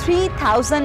3000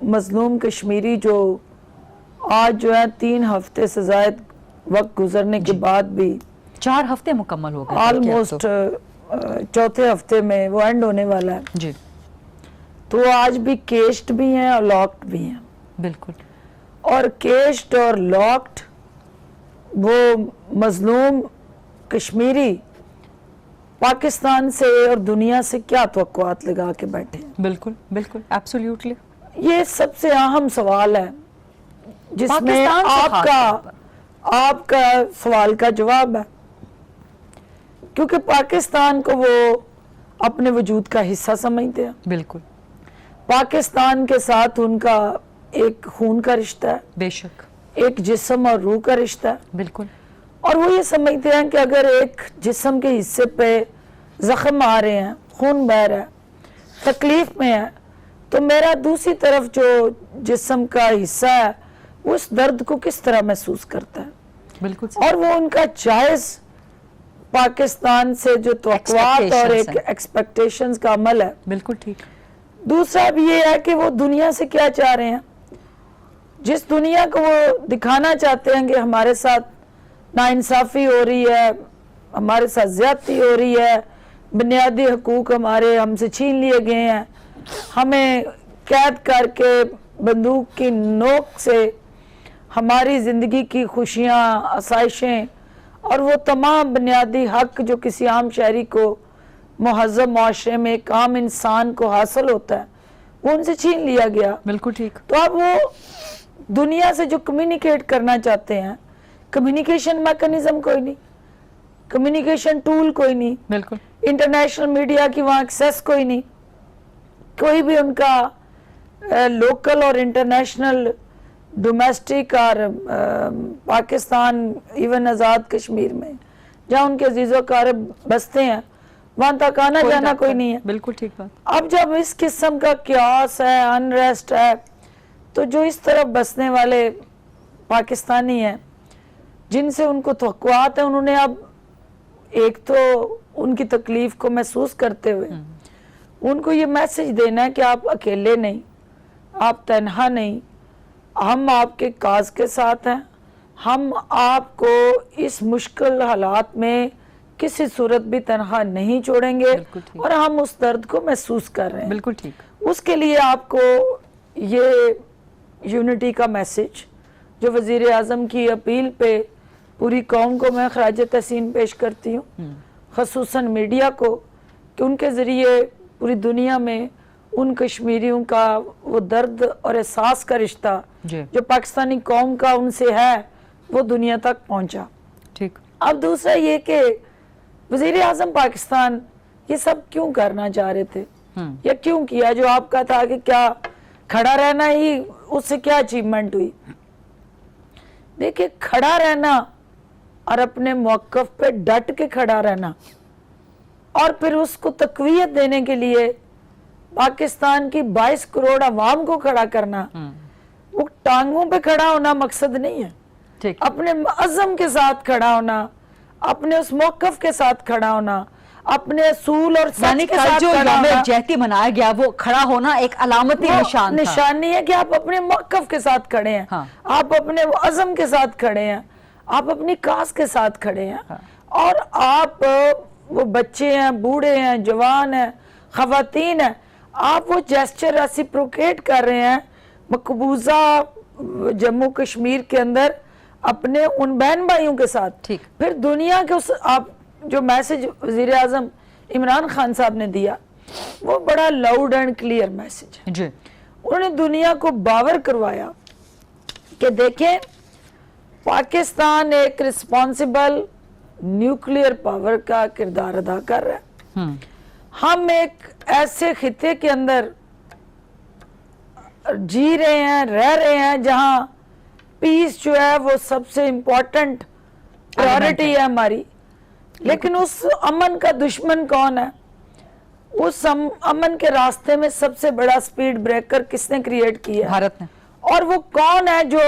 مظلوم کشمیری جو آج جو ہے 3 ہفتے سے زائد وقت گزرنے کے بعد بھی 4 ہفتے مکمل ہو گئے آلموسٹ چوتھے ہفتے میں وہ اینڈ ہونے والا ہے جی تو وہ آج بھی کیسڈ بھی ہیں اور لاکڈ بھی ہیں. بالکل. اور کیسڈ اور لاکڈ وہ مظلوم کشمیری پاکستان سے اور دنیا سے کیا توقعات لگا کے بیٹھے ہیں؟ بالکل بالکل ایبسولیوٹلی. یہ سب سے اہم سوال ہے جس میں پاکستان سے آپ کا سوال کا جواب ہے، کیونکہ پاکستان کو وہ اپنے وجود کا حصہ سمجھتے ہیں. بالکل. پاکستان کے ساتھ ان کا ایک خون کا رشتہ ہے، بے شک. ایک جسم اور روح کا رشتہ ہے. بالکل. اور وہ یہ سمجھتے ہیں کہ اگر ایک جسم کے حصے پہ زخم آ رہے ہیں، خون بہہ رہا ہے، تکلیف میں ہے، تو میرا دوسری طرف جو جسم کا حصہ ہے وہ اس درد کو کس طرح محسوس کرتا ہے. بالکل. اور وہ ان کا جائز پاکستان سے جو توقعات اور ایک ایکسپیکٹیشنز کا عمل ہے. بالکل ٹھیک. دوسرا بھی یہ ہے کہ وہ دنیا سے کیا چاہ رہے ہیں. جس دنیا کو وہ دکھانا چاہتے ہیں کہ ہمارے ساتھ ناانصافی ہو رہی ہے، ہمارے ساتھ زیادتی ہو رہی ہے، بنیادی حقوق ہمارے ہم سے چھین لیے گئے ہیں، ہمیں قید کر کے بندوق کی نوک سے ہماری زندگی کی خوشیاں، آسائشیں اور وہ تمام بنیادی حق جو کسی عام شہری کو مہذب معاشرے میں ایک عام انسان کو حاصل ہوتا ہے وہ ان سے چھین لیا گیا. بالکل ٹھیک. تو اب وہ دنیا سے جو کمیونیکیٹ کرنا چاہتے ہیں، کمیونیکیشن میکنزم کوئی نہیں، کمیونیکیشن ٹول کوئی نہیں. بالکل. انٹرنیشنل میڈیا کی وہاں ایکسیس کوئی نہیں، کوئی بھی ان کا لوکل اور انٹرنیشنل ڈومیسٹک اور پاکستان ایون آزاد کشمیر میں جہاں ان کے عزیز و اقارب بستے ہیں وہاں تک آنا جانا کوئی نہیں ہے. بالکل ٹھیک بات. اب جب اس قسم کا کیاس ہے، انریسٹ ہے، تو جو اس طرف بسنے والے پاکستانی ہیں جن سے ان کو توقعات ہیں، انہوں نے اب ایک تو ان کی تکلیف کو محسوس کرتے ہوئے ان کو یہ میسج دینا ہے کہ آپ اکیلے نہیں، آپ تنہا نہیں، ہم آپ کے کاز کے ساتھ ہیں، ہم آپ کو اس مشکل حالات میں کسی صورت بھی تنہا نہیں چھوڑیں گے اور ہم اس درد کو محسوس کر رہے ہیں. بالکل ٹھیک. اس کے لیے آپ کو یہ یونٹی کا میسج جو وزیر اعظم کی اپیل پہ پوری قوم کو میں خراج تحسین پیش کرتی ہوں، خصوصاً میڈیا کو، کہ ان کے ذریعے پوری دنیا میں ان کشمیریوں کا وہ درد اور احساس کا رشتہ جو پاکستانی قوم کا ان سے ہے وہ دنیا تک پہنچا. ٹھیک. اب دوسرا یہ کہ وزیر اعظم پاکستان یہ سب کیوں کرنا چاہ رہے تھے یا کیوں کیا؟ جو آپ کا تھا کہ کیا کھڑا رہنا ہی اس سے کیا اچیومنٹ ہوئی؟ دیکھیں، کھڑا رہنا اور اپنے موقف پہ ڈٹ کے کھڑا رہنا اور پھر اس کو تقویت دینے کے لیے پاکستان کی 22 کروڑ عوام کو کھڑا کرنا، وہ ٹانگوں پہ کھڑا ہونا مقصد نہیں ہے. اپنے عزم کے ساتھ کھڑا ہونا، اپنے اس موقف کے ساتھ کھڑا ہونا، اپنے اصول اور سچ کے ساتھ کھڑا ہونا. یوم جہتی منایا گیا وہ کھڑا ہونا ایک علامتی نشانی ہے کہ آپ اپنے موقف کے ساتھ کھڑے ہیں، آپ اپنے عزم کے ساتھ کھڑے ہیں، آپ اپنی کاز کے ساتھ کھڑے ہیں، اور آپ وہ بچے ہیں، بوڑھے ہیں، جوان ہیں، خواتین ہیں، آپ وہ جیسچر ریسیپروکیٹ کر رہے ہیں مقبوضہ جموں کشمیر کے اندر اپنے ان بہن بھائیوں کے ساتھ. پھر دنیا کے آپ جو میسج وزیر اعظم عمران خان صاحب نے دیا وہ بڑا لاؤڈ اینڈ کلیئر میسج ہے. انہوں نے دنیا کو باور کروایا کہ دیکھیں پاکستان ایک رسپانسیبل نیوکلیئر پاور کا کردار ادا کر رہا ہے. ہم ایک ایسے خطے کے اندر جی رہے ہیں، رہ رہے ہیں جہاں پیس جو ہے وہ سب سے امپورٹنٹ پرائورٹی ہے ہماری. لیکن اس امن کا دشمن کون ہے؟ اس امن کے راستے میں سب سے بڑا سپیڈ بریکر کس نے کریٹ کیا؟ بھارت نے. اور وہ کون ہے جو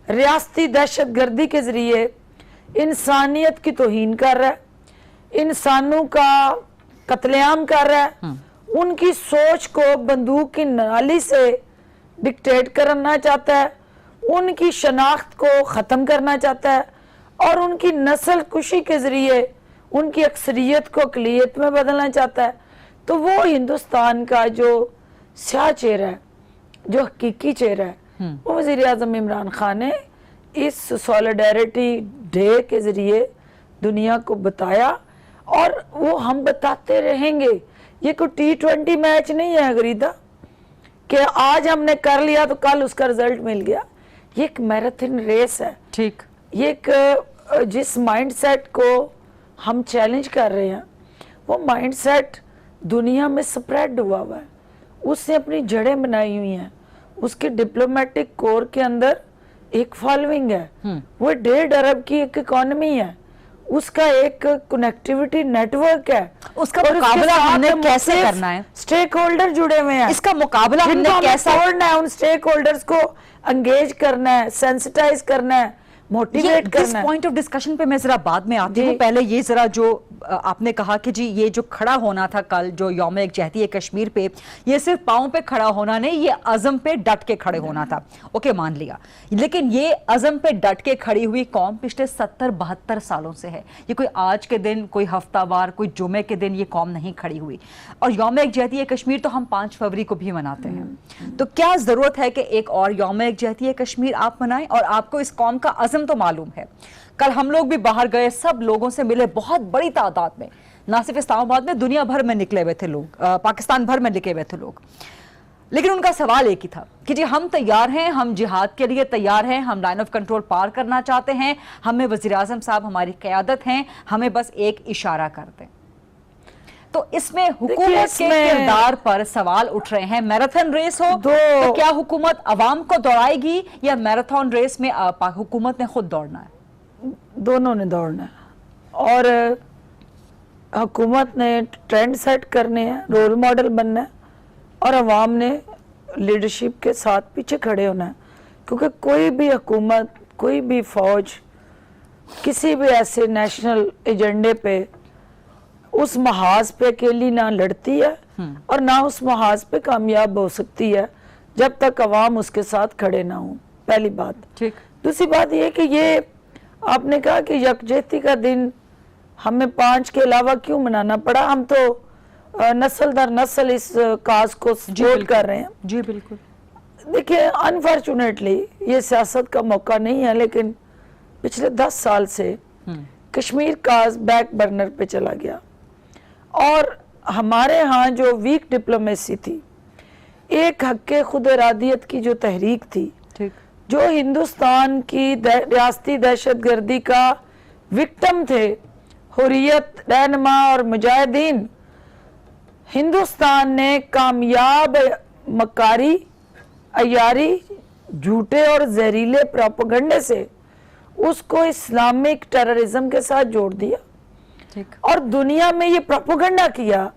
ریاستی دہشت گردی کے ذریعے انسانیت کی توہین کر رہا ہے، انسانوں کا قتل عام کر رہا ہے، ان کی سوچ کو بندوق کی نالی سے ڈکٹیٹ کرنا چاہتا ہے, ان کی شناخت کو ختم کرنا چاہتا ہے, اور ان کی نسل کشی کے ذریعے ان کی اکثریت کو اقلیت میں بدلنا چاہتا ہے. تو وہ ہندوستان کا جو سیاہ چہرہ ہے, جو حقیقی چہرہ ہے, وہ وزیر اعظم عمران خان نے اس سولیڈیرٹی ڈے کے ذریعے دنیا کو بتایا, اور وہ ہم بتاتے رہیں گے. یہ کوئی T20 میچ نہیں ہے غریدہ کہ آج ہم نے کر لیا تو کل اس کا رزلٹ مل گیا. یہ ایک میراتھن ریس ہے. ٹھیک. یہ ایک جس مائنڈ سیٹ کو ہم چیلنج کر رہے ہیں, وہ مائنڈ سیٹ دنیا میں سپریڈ ہوا ہے, اس نے اپنی جڑیں بنائی ہوئی ہیں, اس کے ڈپلومیٹک کور کے اندر ایک فالوئنگ ہے, وہ 1.5 ارب کی ایک اکانومی ہے, اس کا ایک کنیکٹیوٹی نیٹ ورک ہے. اس کا مقابلہ ہم نے کیسے کرنا ہے؟ سٹیک ہولڈر جڑے ہوئے ہیں. اس کا مقابلہ ہم نے کیسے توڑنا ہے؟ ان سٹیک ہولڈرز کو انگیج کرنا ہے, سینسٹائز کرنا ہے, موٹیویٹ کرنا ہے. اس پوائنٹ آف ڈسکشن پہ میں ذرا بعد میں آتی ہوں. پہلے یہ ذرا جو آپ نے کہا کہ جی یہ جو کھڑا ہونا تھا کل جو یوم یکجہتی کشمیر پہ, یہ صرف پاؤں پہ کھڑا ہونا نہیں, یہ عزم پہ ڈٹ کے کھڑے ہونا تھا. اوکے, مان لیا. لیکن یہ عزم پہ ڈٹ کے کھڑی ہوئی قوم پچھلے 70-72 سالوں سے ہے. یہ کوئی آج کے دن, کوئی ہفتہ وار, کوئی جمعے کے دن یہ قوم نہیں کھڑی ہوئی. اور یوم یکجہتی کشمیر تو ہم 5 فروری کو بھی مناتے ہیں. تو کیا ضرورت ہے کہ ایک اور یوم یکجہتی کشمیر آپ منائیں؟ اور آپ کو اس قوم کا عزم تو معلوم ہے. کل ہم لوگ بھی باہر گئے, سب لوگوں سے ملے, بہت بڑی تعداد میں, نہ صرف اسلام آباد میں, دنیا بھر میں نکلے ہوئے تھے لوگ, پاکستان بھر میں نکلے ہوئے تھے لوگ. لیکن ان کا سوال ایک ہی تھا کہ جی ہم تیار ہیں, ہم جہاد کے لیے تیار ہیں, ہم لائن آف کنٹرول پار کرنا چاہتے ہیں, ہمیں وزیر اعظم صاحب ہماری قیادت ہیں, ہمیں بس ایک اشارہ کر دیں. تو اس میں حکومت کے کردار پر سوال اٹھ رہے ہیں. میراتھن ریس ہو تو کیا حکومت عوام کو دوڑائے گی, یا میراتھن ریس میں حکومت نے خود دوڑنا ہے؟ دونوں نے دوڑنا ہے, اور حکومت نے ٹرینڈ سیٹ کرنے ہیں, رول ماڈل بننا ہے, اور عوام نے لیڈرشپ کے ساتھ پیچھے کھڑے ہونا ہے. کیونکہ کوئی بھی حکومت, کوئی بھی فوج کسی بھی ایسے نیشنل ایجنڈے پہ اس محاذ پہ اکیلی نہ لڑتی ہے, اور نہ اس محاذ پہ کامیاب ہو سکتی ہے جب تک عوام اس کے ساتھ کھڑے نہ ہوں. پہلی بات. دوسری بات یہ کہ یہ آپ نے کہا کہ یکجہتی کا دن ہمیں 5 کے علاوہ کیوں منانا پڑا. ہم تو نسل در نسل اس کاز کو سپورٹ کر رہے ہیں. جی بالکل. دیکھیں, انفارچونیٹلی یہ سیاست کا موقع نہیں ہے, لیکن پچھلے 10 سال سے کشمیر کاز بیک برنر پہ چلا گیا, اور ہمارے ہاں جو ویک ڈپلومیسی تھی, ایک حق خود ارادیت کی جو تحریک تھی, جو ہندوستان کی ریاستی دہشت گردی کا وکٹم تھے, حریت رہنما اور مجاہدین, ہندوستان نے کامیاب مکاری, عیاری, جھوٹے اور زہریلے پروپیگنڈے سے اس کو اسلامک ٹیررزم کے ساتھ جوڑ دیا, اور دنیا میں یہ پروپیگنڈا کیا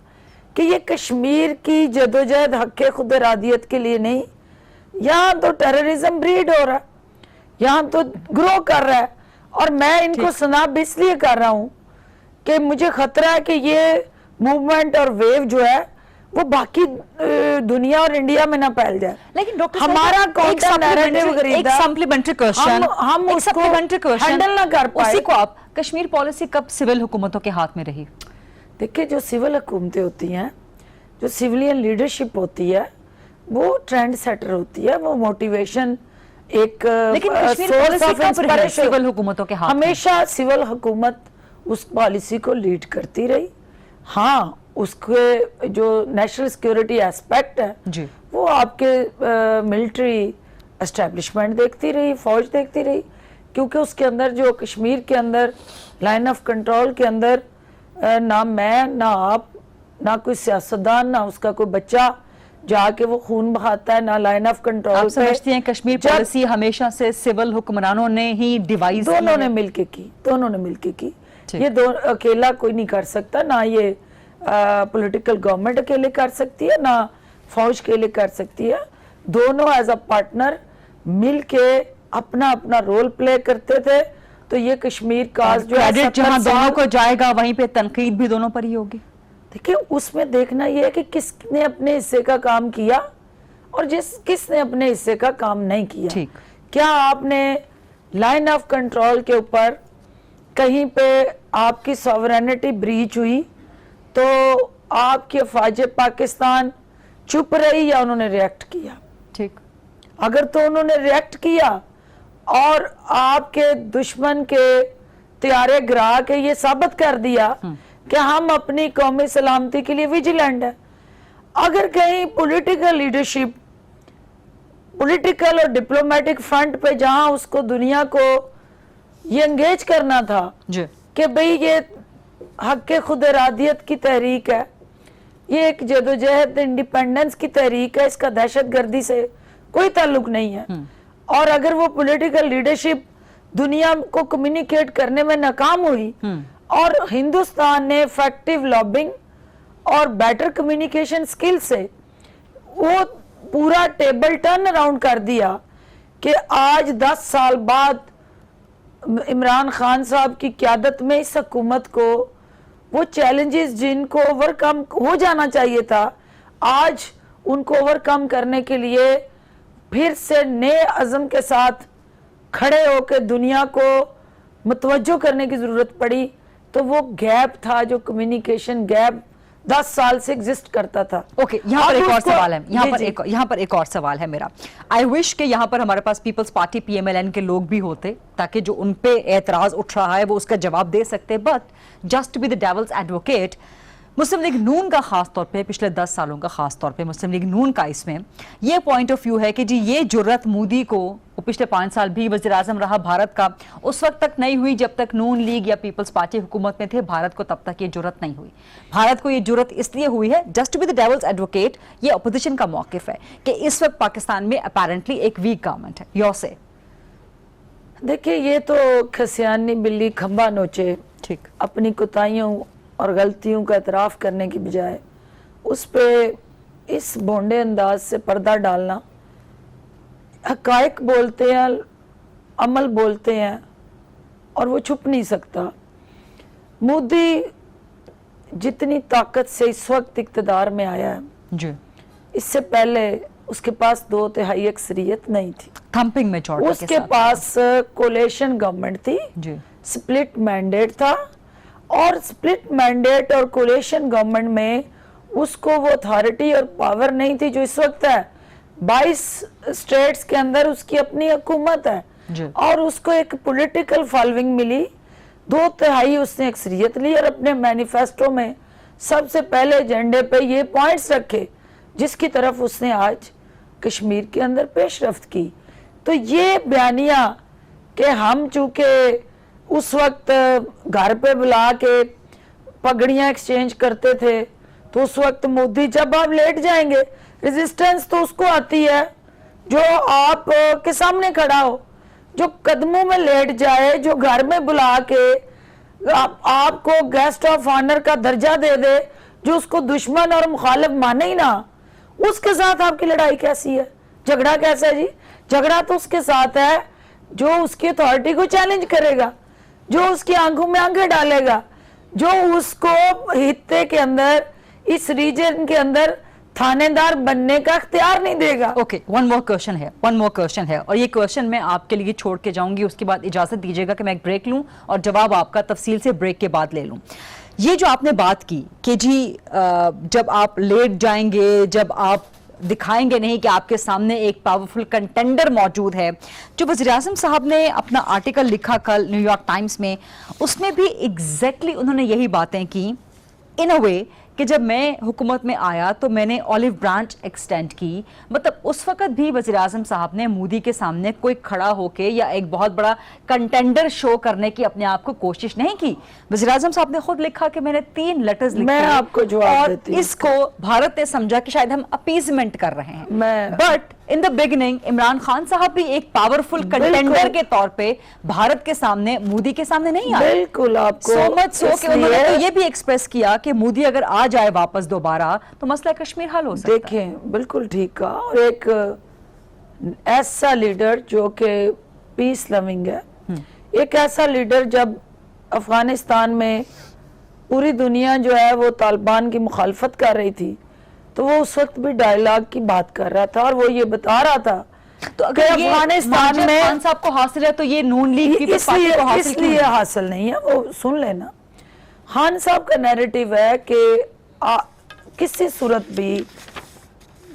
کہ یہ کشمیر کی جدوجہد حق خود ارادیت کے لیے نہیں, یہاں تو ٹیررزم بریڈ ہو رہا ہے, یہاں تو گرو کر رہا ہے. اور میں ان کو سناب اس لیے کر رہا ہوں کہ مجھے خطرہ ہے کہ یہ موومنٹ اور ویو جو ہے وہ باقی دنیا اور انڈیا میں نہ پھیل جائے. لیکن ڈاکٹر ہمارا کانٹر نیریٹو ایک سپلیمنٹری کوسچن, ہم اس کو ہینڈل نہ کر پائے. اسی کو آپ, کشمیر پالیسی کب سول حکومتوں کے ہاتھ میں رہی؟ دیکھیں, جو سول حکومتیں ہوتی ہیں, جو سیولین لیڈرشپ ہوتی ہے, وہ ٹرینڈ سیٹر ہوتی ہے, وہ موٹیویشن, ایک سورس آف انسپریشن. سول حکومتوں کے ہاتھ ہمیشہ سول حکومت اس پالیسی کو لیڈ کرتی رہی. ہاں, اس کے جو نیشنل سیکیورٹی ایسپیکٹ ہے وہ آپ کے ملٹری اسٹیبلشمنٹ دیکھتی رہی, فوج دیکھتی رہی, کیونکہ اس کے اندر جو کشمیر کے اندر لائن آف کنٹرول کے اندر نہ میں, نہ آپ, نہ کوئی سیاستدان, نہ اس کا کوئی بچہ جا کے وہ خون بہاتا ہے, نہ لائن آف کنٹرول. آپ سمجھتی ہیں کشمیر پالیسی ہمیشہ سے سول حکمرانوں نے ہی ڈیوائز, دونوں نے مل کے کی, دونوں نے مل کے کی. یہ اکیلا کوئی نہیں کر سکتا, نہ یہ پولیٹیکل گورنمنٹ اکیلے کر سکتی ہے, نہ فوج اکیلے کر سکتی ہے. دونوں ایز اے پارٹنر مل کے اپنا اپنا رول پلے کرتے تھے. تو یہ کشمیر کاز جو ہے جہاں دونوں کو جائے گا وہیں پہ تنقید بھی دونوں پر ہی ہوگی. دیکھیں, اس میں دیکھنا یہ ہے کہ کس نے اپنے حصے کا کام کیا اور کس نے اپنے حصے کا کام نہیں کیا. ٹھیک. کیا آپ نے لائن آف کنٹرول کے اوپر کہیں پہ آپ کی سوورینٹی بریچ ہوئی تو آپ کی افواج پاکستان چپ رہی یا انہوں نے ریئیکٹ کیا؟ ٹھیک. اگر تو انہوں نے ریئیکٹ کیا اور آپ کے دشمن کے طیارے گرا کے یہ ثابت کر دیا کہ ہم اپنی قومی سلامتی کے لیے ویجیلنٹ ہیں. اگر کہیں پولیٹیکل لیڈرشپ پولیٹیکل اور ڈپلومیٹک فرنٹ پہ جہاں اس کو دنیا کو یہ انگیج کرنا تھا کہ بھئی یہ حق خود ارادیت کی تحریک ہے, یہ ایک جدوجہد انڈیپینڈنس کی تحریک ہے, اس کا دہشت گردی سے کوئی تعلق نہیں ہے, اور اگر وہ پولیٹیکل لیڈرشپ دنیا کو کمیونیکیٹ کرنے میں ناکام ہوئی اور ہندوستان نے ایفیکٹو لابنگ اور بیٹر کمیونیکیشن سکل سے وہ پورا ٹیبل ٹرن اراؤنڈ کر دیا کہ آج 10 سال بعد عمران خان صاحب کی قیادت میں اس حکومت کو وہ چیلنجز جن کو اوورکم ہو جانا چاہیے تھا, آج ان کو اوورکم کرنے کے لیے پھر سے نئے عزم کے ساتھ کھڑے ہو کے دنیا کو متوجہ کرنے کی ضرورت پڑی. تو وہ گیپ تھا جو کمیونیکیشن گیپ 10 سال سے ایگزسٹ کرتا تھا. اوکے, یہاں پر ایک اور سوال ہے, یہاں پر ایک اور سوال ہے میرا. آئی وش کہ یہاں پر ہمارے پاس پیپلز پارٹی PMLN کے لوگ بھی ہوتے تاکہ جو ان پہ اعتراض اٹھ رہا ہے وہ اس کا جواب دے سکتے. But just to be the devil's advocate, Muslim League Noon کا خاص طور پہ پچھلے 10 سالوں کا خاص طور پہ مسلم لیگ نون کا اس میں یہ پوائنٹ آف ویو ہے کہ جی یہ جرت مودی کو, وہ پچھلے 5 سال بھی وزیر اعظم رہا بھارت کا, اس وقت تک نہیں ہوئی جب تک نون لیگ یا پیپلز پارٹی حکومت میں تھے. بھارت کو تب تک یہ جرت نہیں ہوئی. بھارت کو یہ جرت اس لیے ہوئی ہے, just to be the devil's advocate, یہ اپوزیشن کا موقف ہے کہ اس وقت پاکستان میں اپیرنٹلی ایک ویک گورنمنٹ ہے. یور سے دیکھیں, یہ تو کھسیانی بلی کھمبا نوچے, ٹھیک, اپنی کوتاہیوں اور غلطیوں کا اعتراف کرنے کی بجائے اس پہ اس بھونڈے انداز سے پردہ ڈالنا. حقائق بولتے ہیں, عمل بولتے ہیں, اور وہ چھپ نہیں سکتا. مودی جتنی طاقت سے اس وقت اقتدار میں آیا ہے, جی, اس سے پہلے اس کے پاس 2/3 اکثریت نہیں تھی. تھمپنگ میجورٹی اس کے پاس کولیشن گورنمنٹ تھی, سپلٹ مینڈیٹ تھا, اور سپلٹ مینڈیٹ اور کولیشن گورنمنٹ میں اس کو وہ اتھارٹی اور پاور نہیں تھی جو اس وقت ہے. 22 اسٹیٹس کے اندر اس کی اپنی حکومت ہے, اور اس کو ایک پولیٹیکل فالوئنگ ملی. 2/3 اس نے اکثریت لی, اور اپنے مینیفیسٹو میں سب سے پہلے ایجنڈے پہ یہ پوائنٹس رکھے جس کی طرف اس نے آج کشمیر کے اندر پیش رفت کی. تو یہ بیانیہ کہ ہم چونکہ اس وقت گھر پہ بلا کے پگڑیاں ایکسچینج کرتے تھے, تو اس وقت مودی جب آپ لیٹ جائیں گے, ریزسٹنس تو اس کو آتی ہے جو آپ کے سامنے کھڑا ہو, جو قدموں میں لیٹ جائے, جو گھر میں بلا کے آپ کو گیسٹ آف آنر کا درجہ دے دے, جو اس کو دشمن اور مخالف مانے ہی نہ, اس کے ساتھ آپ کی لڑائی کیسی ہے؟ جھگڑا کیسا ہے جی؟ جھگڑا تو اس کے ساتھ ہے جو اس کی اتھارٹی کو چیلنج کرے گا, جو اس کی آنکھوں میں آنکھیں ڈالے گا, جو اس کو خطے کے اندر, اس ریجن کے اندر تھانے دار بننے کا اختیار نہیں دے گا. اوکے, ون مور کوشچن ہے, اور یہ کوشچن میں آپ کے لیے چھوڑ کے جاؤں گی, اس کے بعد اجازت دیجیے گا کہ میں ایک بریک لوں اور جواب آپ کا تفصیل سے بریک کے بعد لے لوں. یہ جو آپ نے بات کی کہ جی جب آپ لیٹ جائیں گے, جب آپ دکھائیں گے نہیں کہ آپ کے سامنے ایک پاورفل کنٹینڈر موجود ہے, جو وزیر اعظم صاحب نے اپنا آرٹیکل لکھا کل نیو یارک ٹائمز میں, اس میں بھی ایگزیکٹلی انہوں نے یہی باتیں کی ان اے وے کہ جب میں حکومت میں آیا تو میں نے اولیو برانچ ایکسٹینڈ کی. مطلب اس وقت بھی وزیر اعظم صاحب نے مودی کے سامنے کوئی کھڑا ہو کے یا ایک بہت بڑا کنٹینڈر شو کرنے کی اپنے آپ کو کوشش نہیں کی. وزیر اعظم صاحب نے خود لکھا کہ میں نے 3 لیٹرز لکھے, میں آپ کو جواب دیتی ہوں, اور اس کو بھارت نے سمجھا کہ شاید ہم اپیزمنٹ کر رہے ہیں. But in the beginning Imran Khan صاحب بھی ایک پاورفل کنٹینڈر کے طور پہ بھارت کے سامنے, مودی کے سامنے نہیں آئے. بالکل, آپ کو سو مچ سو کہ انہوں نے تو یہ بھی ایکسپریس کیا کہ مودی اگر آ جائے واپس دوبارہ تو مسئلہ کشمیر حل ہو سکتا ہے. دیکھیں, بالکل ٹھیک کہا, اور ایک ایسا لیڈر جو کہ پیس لونگ ہے, ایک ایسا لیڈر جب افغانستان میں پوری دنیا جو ہے وہ طالبان کی مخالفت کر رہی تھی, تو وہ اس وقت بھی ڈائلاگ کی بات کر رہا تھا اور وہ یہ بتا رہا تھا تو اگر یہ افغانستان میں خان صاحب کو حاصل ہے تو یہ نون لیگ کی پارٹی کو حاصل اس لیے حاصل نہیں ہے. وہ سن لینا, خان صاحب کا نیریٹو ہے کہ کسی صورت بھی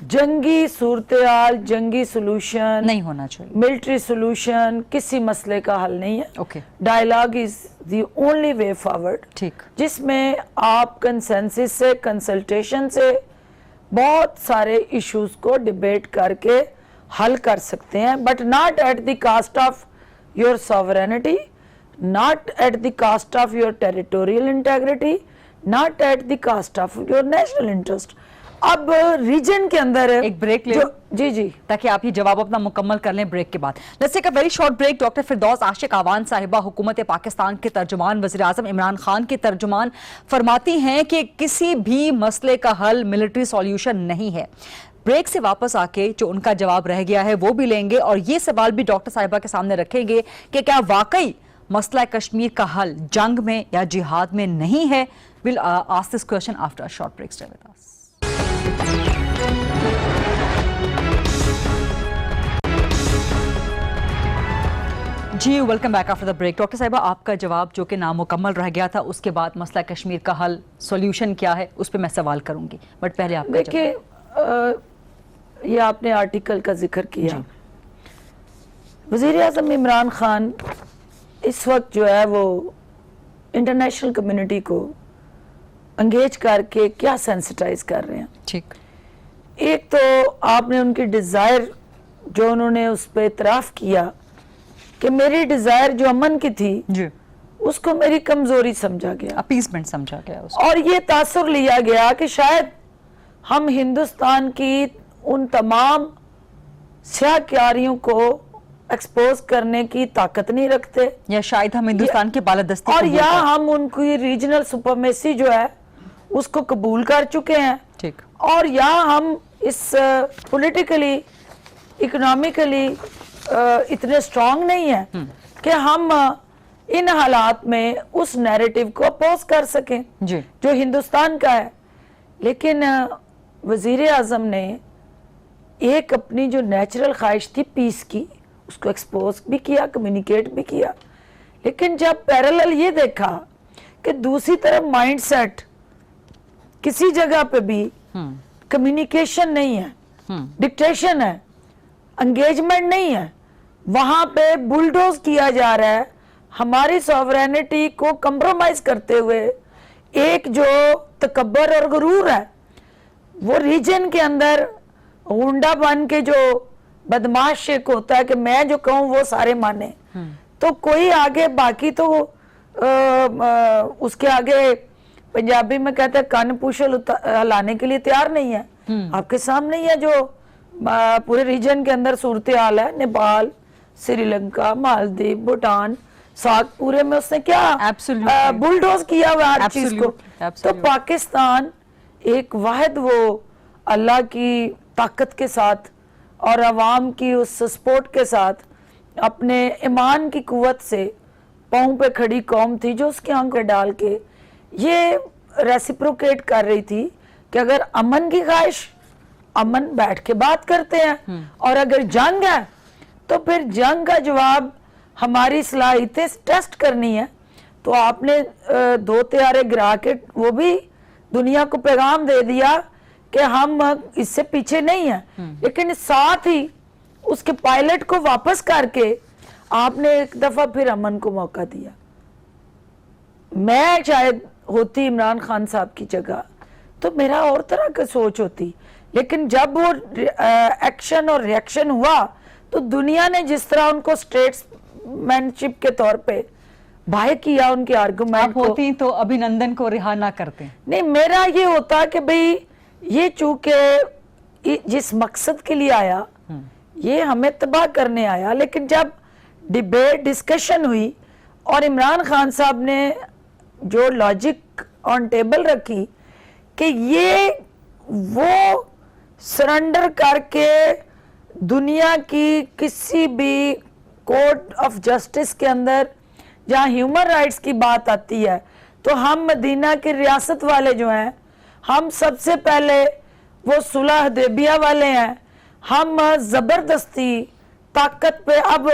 جنگی صورتحال, جنگی سلوشن نہیں ہونا چاہیے, ملٹری سلوشن کسی مسئلے کا حل نہیں ہے. Okay, dialogue is the only way forward, ٹھیک, جس میں آپ کنسنسس سے, کنسلٹیشن سے بہت سارے ایشوز کو ڈیبیٹ کر کے حل کر سکتے ہیں, but not at the cost of your sovereignty, not at the cost of your territorial integrity, not at the cost of your national interest. اب ریجن کے اندر ایک بریک لے, جی تاکہ آپ یہ جواب اپنا مکمل کر لیں بریک کے بعد. Let's take a very short break. Doctor Firdous Ashiq آوان صاحبہ حکومت پاکستان کے ترجمان, وزیر اعظم عمران خان کے ترجمان, فرماتی ہیں کہ کسی بھی مسئلے کا حل ملٹری سولیوشن نہیں ہے. بریک سے واپس آ کے جو ان کا جواب رہ گیا ہے وہ بھی لیں گے, اور یہ سوال بھی ڈاکٹر صاحبہ کے سامنے رکھیں گے کہ کیا واقعی مسئلہ کشمیر کا حل جنگ میں یا جہاد میں نہیں ہے. We'll ask this question after a short break. Stay with us. جی welcome back after the break. Doctor صاحبہ, آپ کا جواب جو کہ نامکمل رہ گیا تھا, اس کے بعد مسئلہ کشمیر کا حل سولوشن کیا ہے اس پہ میں سوال کروں گی, بٹ پہلے آپ کا دیکھیں, یہ آپ نے آرٹیکل کا ذکر کیا. وزیر اعظم عمران خان اس وقت جو ہے وہ انٹرنیشنل کمیونٹی کو انگیج کر کے کیا سینسٹائز کر رہے ہیں. ٹھیک, ایک تو آپ نے ان کی ڈیزائر جو انہوں نے اس پہ اعتراف کیا کہ میری ڈیزائر جو امن کی تھی جی, اس کو میری کمزوری سمجھا گیا, اپیسمنٹ سمجھا گیا, اور یہ تاثر لیا گیا کہ شاید ہم ہندوستان کی ان تمام سیاہ کیاریوں کو ایکسپوز کرنے کی طاقت نہیں رکھتے, یا شاید ہم ہندوستان کے بالادستی اور یا ہم ان کی ریجنل سپرمیسی جو ہے اس کو قبول کر چکے ہیں, ٹھیک, اور یا ہم اس پولیٹیکلی اکنامکلی اتنے اسٹرانگ نہیں ہیں کہ ہم ان حالات میں اس نیریٹو کو اپوز کر سکیں جو ہندوستان کا ہے. لیکن وزیر اعظم نے ایک اپنی جو نیچرل خواہش تھی پیس کی, اس کو ایکسپوز بھی کیا, کمیونیکیٹ بھی کیا, لیکن جب پیرالل یہ دیکھا کہ دوسری طرف مائنڈ سیٹ کسی جگہ پہ بھی کمیونیکیشن نہیں ہے, ڈکٹیشن ہے, انگیجمنٹ نہیں ہے, وہاں پہ بلڈوز کیا جا رہا ہے, ہماری سوورینٹی کو کمپرومائز کرتے ہوئے ایک جو تکبر اور غرور ہے وہ ریجن کے اندر غنڈا بن کے جو بدماش ایک ہوتا ہے کہ میں جو کہوں وہ سارے مانے, تو کوئی آگے باقی تو اس کے آگے پنجابی میں کہتے ہیں کان پوشل ہلانے کے لیے تیار نہیں ہے. آپ کے سامنے ہی ہے جو پورے ریجن کے اندر صورتحال ہے, نیپال, سری لنکا, مالدیپ, بھوٹان, ساک, پورے میں اس نے کیا بلڈوز کیا ہوا ہر چیز کو. تو پاکستان ایک واحد وہ اللہ کی طاقت کے ساتھ اور عوام کی اس سپورٹ کے ساتھ اپنے ایمان کی قوت سے پاؤں پہ کھڑی قوم تھی جو اس کے آنکھیں ڈال کے یہ ریسیپروکیٹ کر رہی تھی کہ اگر امن کی خواہش, امن بیٹھ کے بات کرتے ہیں, اور اگر جنگ ہے تو پھر جنگ کا جواب ہماری صلاحیتیں ٹیسٹ کرنی ہے. تو آپ نے 2 طیارے گرا کے وہ بھی دنیا کو پیغام دے دیا کہ ہم اس سے پیچھے نہیں ہیں, لیکن ساتھ ہی اس کے پائلٹ کو واپس کر کے آپ نے ایک دفعہ پھر امن کو موقع دیا. میں شاید ہوتی عمران خان صاحب کی جگہ تو میرا اور طرح کا سوچ ہوتی, لیکن جب وہ ایکشن اور ریئیکشن ہوا تو دنیا نے جس طرح ان کو اسٹیٹس مینشپ کے طور پہ بھائی کیا ان کے آرگومنٹ کو, ہوتی تو ابھینندن کو رہا نہ کرتے. نہیں, میرا یہ ہوتا کہ بھئی یہ چونکہ جس مقصد کے لیے آیا یہ ہمیں تباہ کرنے آیا, لیکن جب ڈیبیٹ ڈسکشن ہوئی اور عمران خان صاحب نے جو لاجک آن ٹیبل رکھی کہ یہ وہ سرنڈر کر کے دنیا کی کسی بھی کورٹ آف جسٹس کے اندر جہاں ہیومن رائٹس کی بات آتی ہے تو ہم مدینہ کے ریاست والے جو ہیں ہم سب سے پہلے وہ صلح حدیبیہ والے ہیں. ہم زبردستی طاقت پہ اب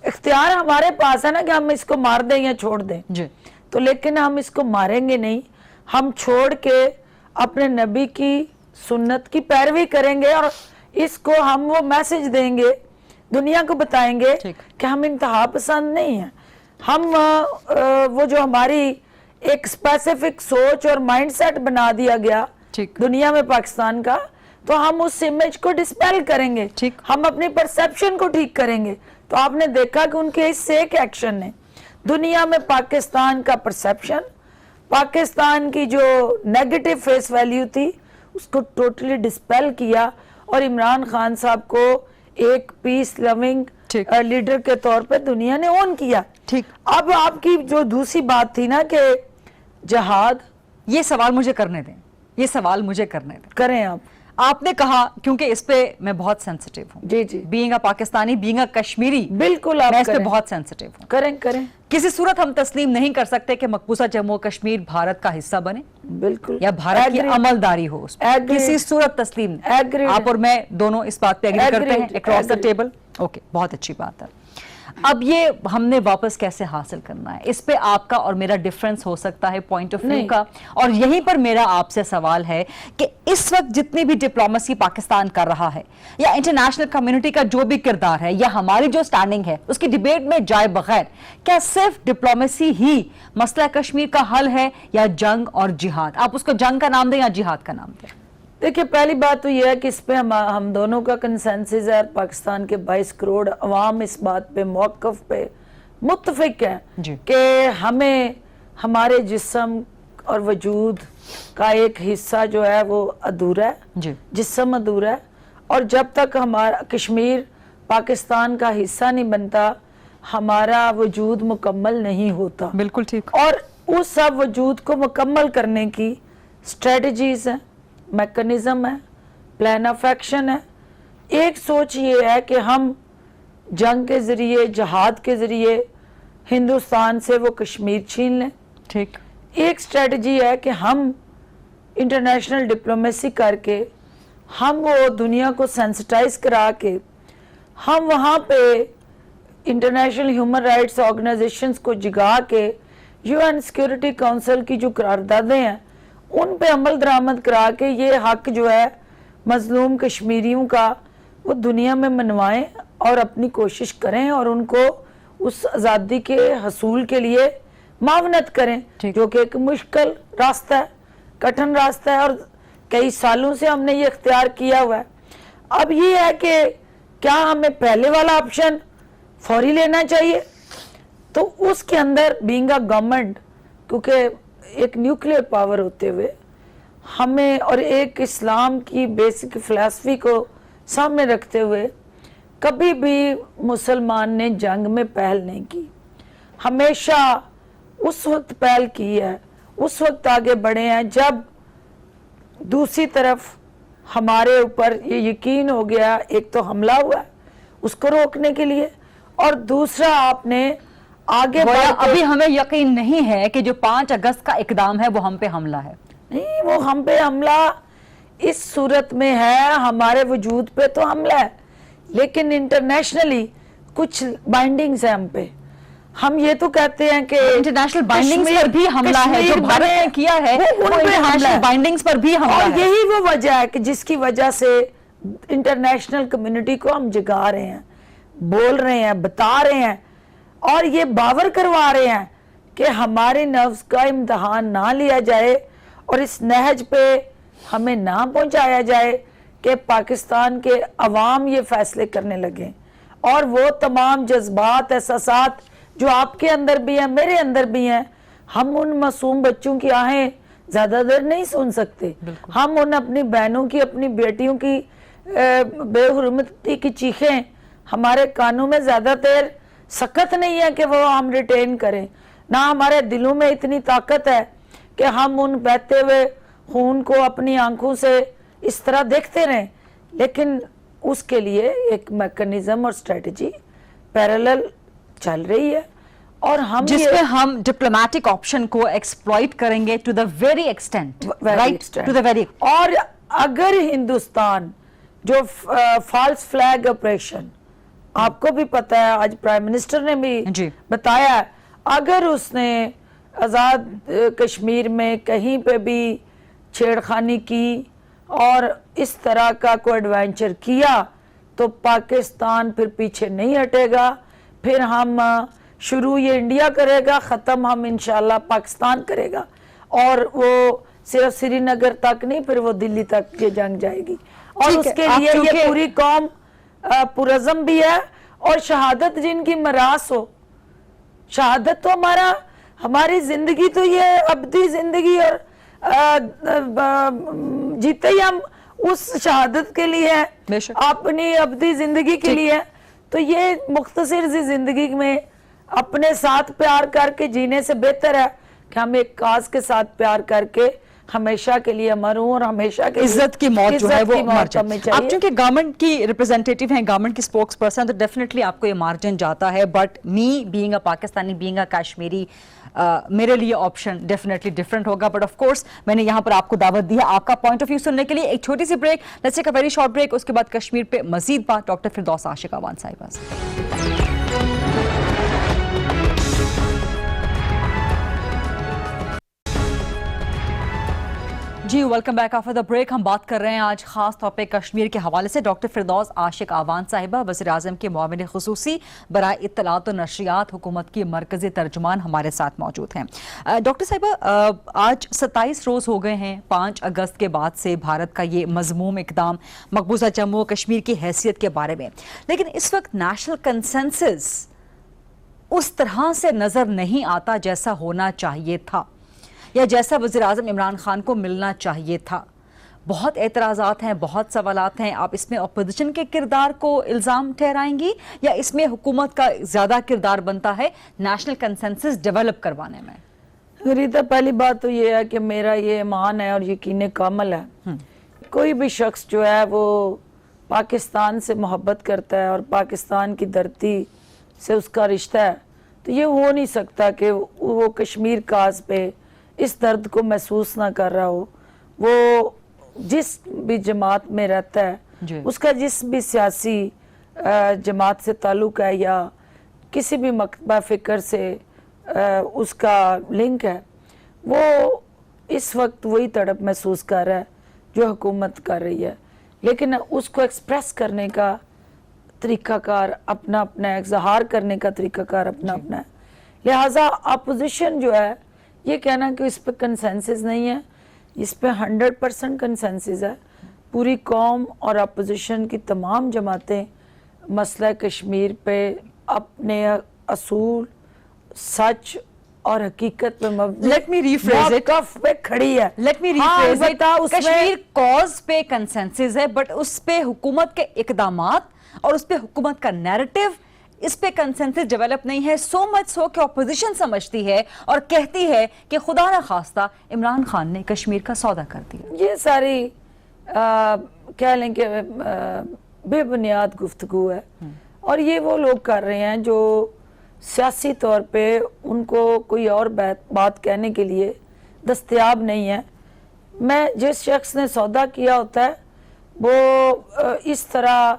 اختیار ہمارے پاس ہے نا کہ ہم اس کو مار دیں یا چھوڑ دیں جی. تو لیکن ہم اس کو ماریں گے نہیں. ہم چھوڑ کے اپنے نبی کی سنت کی پیروی کریں گے اور اس کو ہم وہ میسج دیں گے, دنیا کو بتائیں گے کہ ہم انتہا پسند نہیں ہیں. ہم وہ جو ہماری ایک اسپیسیفک سوچ اور مائنڈ سیٹ بنا دیا گیا دنیا میں پاکستان کا, تو ہم اس امیج کو ڈسپیل کریں گے, ہم اپنی پرسیپشن کو ٹھیک کریں گے. تو آپ نے دیکھا کہ ان کے اس سے ایک ایکشن نے دنیا میں پاکستان کا پرسیپشن, پاکستان کی جو نیگیٹو فیس ویلیو تھی اس کو ٹوٹلی ڈسپیل کیا, اور عمران خان صاحب کو ایک پیس لونگ لیڈر کے طور پہ دنیا نے اون کیا. اب آپ کی جو دوسری بات تھی نا کہ جہاد, یہ سوال مجھے کرنے دیں, یہ سوال مجھے کرنے دیں. کریں آپ نے کہا, کیونکہ اس پہ میں بہت سینسٹیو ہوں, جی جی, being a Pakistani, being a Kashmiri, بالکل میں اس پہ بہت سینسٹیو ہوں. کریں. کسی صورت ہم تسلیم نہیں کر سکتے کہ مقبوضہ جموں کشمیر بھارت کا حصہ بنے, بالکل, یا بھارت کی عملداری ہو اس پر, کسی صورت تسلیم نہیں. آپ اور میں دونوں اس بات پہ ایگری کرتے ہیں اکراس دا ٹیبل. اوکے, بہت اچھی بات ہے. اب یہ ہم نے واپس کیسے حاصل کرنا ہے, اس پہ آپ کا اور میرا ڈیفرنس ہو سکتا ہے پوائنٹ آف ویو کا, اور یہیں پر میرا آپ سے سوال ہے کہ اس وقت جتنی بھی ڈپلومیسی پاکستان کر رہا ہے, یا انٹرنیشنل کمیونٹی کا جو بھی کردار ہے, یا ہماری جو سٹینڈنگ ہے, اس کی ڈیبیٹ میں جائے بغیر کیا صرف ڈپلومیسی ہی مسئلہ کشمیر کا حل ہے, یا جنگ اور جہاد؟ آپ اس کو جنگ کا نام دیں یا جہاد کا نام دیں. دیکھیں, پہلی بات تو یہ ہے کہ اس پہ ہم دونوں کا کنسنسس ہے, پاکستان کے 22 کروڑ عوام اس بات پہ موقف پہ متفق ہیں کہ ہمیں ہمارے جسم اور وجود کا ایک حصہ جو ہے وہ ادھورا ہے, جسم ادھورا ہے, اور جب تک ہمارا کشمیر پاکستان کا حصہ نہیں بنتا ہمارا وجود مکمل نہیں ہوتا. بالکل ٹھیک. اور اس سب وجود کو مکمل کرنے کی اسٹریٹجیز ہیں, میکنزم ہے, پلان آف ایکشن ہے. ایک سوچ یہ ہے کہ ہم جنگ کے ذریعے, جہاد کے ذریعے ہندوستان سے وہ کشمیر چھین لیں. ٹھیک. ایک اسٹریٹجی ہے کہ ہم انٹرنیشنل ڈپلومیسی کر کے, ہم وہ دنیا کو سینسٹائز کرا کے, ہم وہاں پہ انٹرنیشنل ہیومن رائٹس آرگنائزیشنز کو جگا کے, یو این سیکیورٹی کونسل کی جو قراردادیں ہیں ان پہ عمل درآمد کرا کے یہ حق جو ہے مظلوم کشمیریوں کا وہ دنیا میں منوائیں اور اپنی کوشش کریں, اور ان کو اس آزادی کے حصول کے لیے معاونت کریں, جو کہ ایک مشکل راستہ ہے, کٹھن راستہ ہے, اور کئی سالوں سے ہم نے یہ اختیار کیا ہوا ہے. اب یہ ہے کہ کیا ہمیں پہلے والا آپشن فوری لینا چاہیے, تو اس کے اندر بینگ اے گورنمنٹ, کیونکہ ایک نیوکلیئر پاور ہوتے ہوئے ہمیں, اور ایک اسلام کی بیسک فلسفی کو سامنے رکھتے ہوئے, کبھی بھی مسلمان نے جنگ میں پہل نہیں کی. ہمیشہ اس وقت پہل کی ہے, اس وقت آگے بڑھے ہیں جب دوسری طرف ہمارے اوپر یہ یقین ہو گیا, ایک تو حملہ ہوا ہے اس کو روکنے کے لیے, اور دوسرا آپ نے آگے بڑھ کے, ابھی ہمیں یقین نہیں ہے کہ جو 5 اگست کا اقدام ہے وہ ہم پہ حملہ ہے. نہیں, وہ ہم پہ حملہ اس صورت میں ہے, ہمارے وجود پہ تو حملہ ہے, لیکن انٹرنیشنلی کچھ بائنڈنگز ہیں ہم پہ. ہم یہ تو کہتے ہیں کہ انٹرنیشنل بائنڈنگز پر بھی حملہ ہے, جو بھارت نے کیا ہے وہ انٹرنیشنل بائنڈنگز پر بھی حملہ ہے, اور یہی وہ وجہ ہے کہ جس کی وجہ سے انٹرنیشنل کمیونٹی کو ہم جگا رہے ہیں, بول رہے ہیں, بتا رہے ہیں, اور یہ باور کروا رہے ہیں کہ ہمارے نفس کا امتحان نہ لیا جائے اور اس نہج پہ ہمیں نہ پہنچایا جائے کہ پاکستان کے عوام یہ فیصلے کرنے لگیں, اور وہ تمام جذبات, احساسات جو آپ کے اندر بھی ہیں, میرے اندر بھی ہیں, ہم ان معصوم بچوں کی آہیں زیادہ دیر نہیں سن سکتے. ہم ان اپنی بہنوں کی, اپنی بیٹیوں کی بے حرمتی کی چیخیں ہمارے کانوں میں زیادہ دیر سکت نہیں ہے کہ وہ ہم ریٹین کریں, نہ ہمارے دلوں میں اتنی طاقت ہے کہ ہم ان بہتے ہوئے خون کو اپنی آنکھوں سے اس طرح دیکھتے رہیں. لیکن اس کے لیے ایک میکنزم اور اسٹریٹجی پیرالل چل رہی ہے, اور ہم جس پہ ہم ڈپلومیٹک آپشن کو ایکسپلائٹ کریں گے to the very extent, right to the very. اور اگر ہندوستان جو فالس فلیگ آپریشن آپ کو بھی پتا ہے, آج پرائم منسٹر نے بھی بتایا ہے, اگر اس نے آزاد کشمیر میں کہیں پہ بھی چھیڑخانی کی اور اس طرح کا کوئی ایڈوینچر کیا تو پاکستان پھر پیچھے نہیں ہٹے گا. پھر ہم شروع یہ انڈیا کرے گا, ختم ہم انشاءاللہ پاکستان کرے گا, اور وہ صرف سری نگر تک نہیں, پھر وہ دلی تک یہ جنگ جائے گی. اور اس کے لیے یہ پوری قوم پرعزم بھی ہے. اور شہادت جن کی میراث ہو, شہادت تو ہماری زندگی تو یہ ابدی زندگی, اور جیتے ہی ہم اس شہادت کے لیے ہیں, اپنی ابدی زندگی کے لیے. تو یہ مختصر سی زندگی میں اپنے ساتھ پیار کر کے جینے سے بہتر ہے کہ ہم ایک کاز کے ساتھ پیار کر کے ہمیشہ کے لیے امر ہوں, اور ہمیشہ کے عزت کی موت جو ہے وہ مر جائے. آپ چونکہ گورنمنٹ کی ریپرزینٹیٹیو ہیں, گورنمنٹ کی سپوکس پرسن, تو ڈیفینیٹلی آپ کو یہ مارجن جاتا ہے. But me being a Pakistani, being a Kashmiri, میرے لیے آپشن ڈیفینیٹلی ڈفرنٹ ہوگا. بٹ آف کورس میں نے یہاں پر آپ کو دعوت دی ہے آپ کا پوائنٹ آف ویو سننے کے لیے. ایک چھوٹی سی break, let's take a very short break. اس کے بعد کشمیر پہ مزید بات ڈاکٹر فردوس عاشق اعوان صاحبہ سے. جی welcome back after the break. ہم بات کر رہے ہیں آج خاص طور پہ کشمیر کے حوالے سے. ڈاکٹر فردوس عاشق اعوان صاحبہ, وزیر اعظم کے معاون خصوصی برائے اطلاعات و نشریات, حکومت کی مرکزی ترجمان, ہمارے ساتھ موجود ہیں. ڈاکٹر صاحبہ, آج 27 روز ہو گئے ہیں 5 اگست کے بعد سے بھارت کا یہ مذموم اقدام مقبوضہ جموں و کشمیر کی حیثیت کے بارے میں, لیکن اس وقت نیشنل کنسنسس اس طرح سے نظر نہیں آتا جیسا ہونا چاہیے تھا, یا جیسا وزیر اعظم عمران خان کو ملنا چاہیے تھا. بہت اعتراضات ہیں, بہت سوالات ہیں. آپ اس میں اپوزیشن کے کردار کو الزام ٹھہرائیں گی, یا اس میں حکومت کا زیادہ کردار بنتا ہے نیشنل کنسنسس ڈیولپ کروانے میں؟ ریتا, پہلی بات تو یہ ہے کہ میرا یہ ایمان ہے اور یقین کامل ہے, کوئی بھی شخص جو ہے وہ پاکستان سے محبت کرتا ہے اور پاکستان کی دھرتی سے اس کا رشتہ ہے, تو یہ ہو نہیں سکتا کہ وہ کشمیر کاز پہ اس درد کو محسوس نہ کر رہا ہو. وہ جس بھی جماعت میں رہتا ہے, اس کا جس بھی سیاسی جماعت سے تعلق ہے یا کسی بھی مکتبہ فکر سے اس کا لنک ہے, وہ اس وقت وہی تڑپ محسوس کر رہا ہے جو حکومت کر رہی ہے. لیکن اس کو ایکسپریس کرنے کا طریقہ کار اپنا اپنا ہے, اظہار کرنے کا طریقہ کار اپنا اپنا ہے. لہٰذا اپوزیشن جو ہے یہ کہنا کہ اس پہ کنسنسس نہیں ہے, اس پہ 100% کنسنسس ہے. پوری قوم اور اپوزیشن کی تمام جماعتیں مسئلہ کشمیر پہ اپنے اصول, سچ اور حقیقت پہ موقف پہ کھڑی ہے. کشمیر کاز پہ کنسنسس ہے, بٹ اس پہ حکومت کے اقدامات اور اس پہ حکومت کا نیریٹو, اس پہ کنسنسس ڈیولپ نہیں ہے. سو مچ سو کہ اپوزیشن سمجھتی ہے اور کہتی ہے کہ خدا نہ خواستہ عمران خان نے کشمیر کا سودا کر دیا. یہ ساری کہہ لیں کہ بے بنیاد گفتگو ہے, اور یہ وہ لوگ کر رہے ہیں جو سیاسی طور پہ ان کو کوئی اور بات کہنے کے لیے دستیاب نہیں ہے. میں جس شخص نے سودا کیا ہوتا ہے وہ اس طرح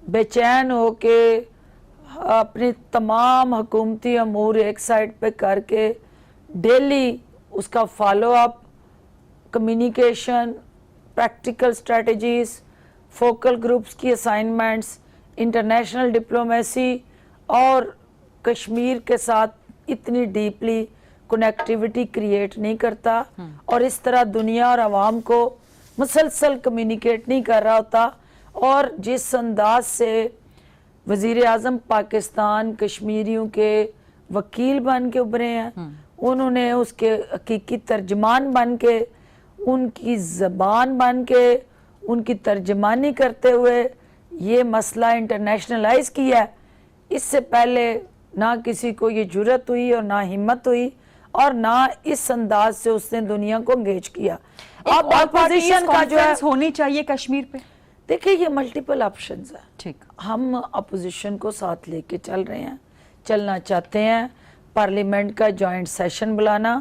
بے چین ہو کے اپنی تمام حکومتی امور ایک سائڈ پہ کر کے ڈیلی اس کا follow up, communication, practical strategies, focal groups کی اسائنمنٹس, انٹرنیشنل ڈپلومیسی اور کشمیر کے ساتھ اتنی ڈیپلی کنیکٹیوٹی کریٹ نہیں کرتا, اور اس طرح دنیا اور عوام کو مسلسل کمیونیکیٹ نہیں کر رہا ہوتا. اور جس انداز سے وزیر اعظم پاکستان کشمیریوں کے وکیل بن کے ابھرے ہیں, انہوں نے اس کے حقیقی ترجمان بن کے, ان کی زبان بن کے, ان کی ترجمانی کرتے ہوئے یہ مسئلہ انٹرنیشنلائز کیا ہے. اس سے پہلے نہ کسی کو یہ جرت ہوئی اور نہ ہمت ہوئی, اور نہ اس انداز سے اس نے دنیا کو انگیج کیا. اب اپوزیشن کا جو ہے ہونی چاہیے کشمیر پہ, دیکھیں یہ ملٹیپل آپشنز ہیں. ٹھیک, ہم اپوزیشن کو ساتھ لے کے چل رہے ہیں, چلنا چاہتے ہیں. پارلیمنٹ کا جوائنٹ سیشن بلانا,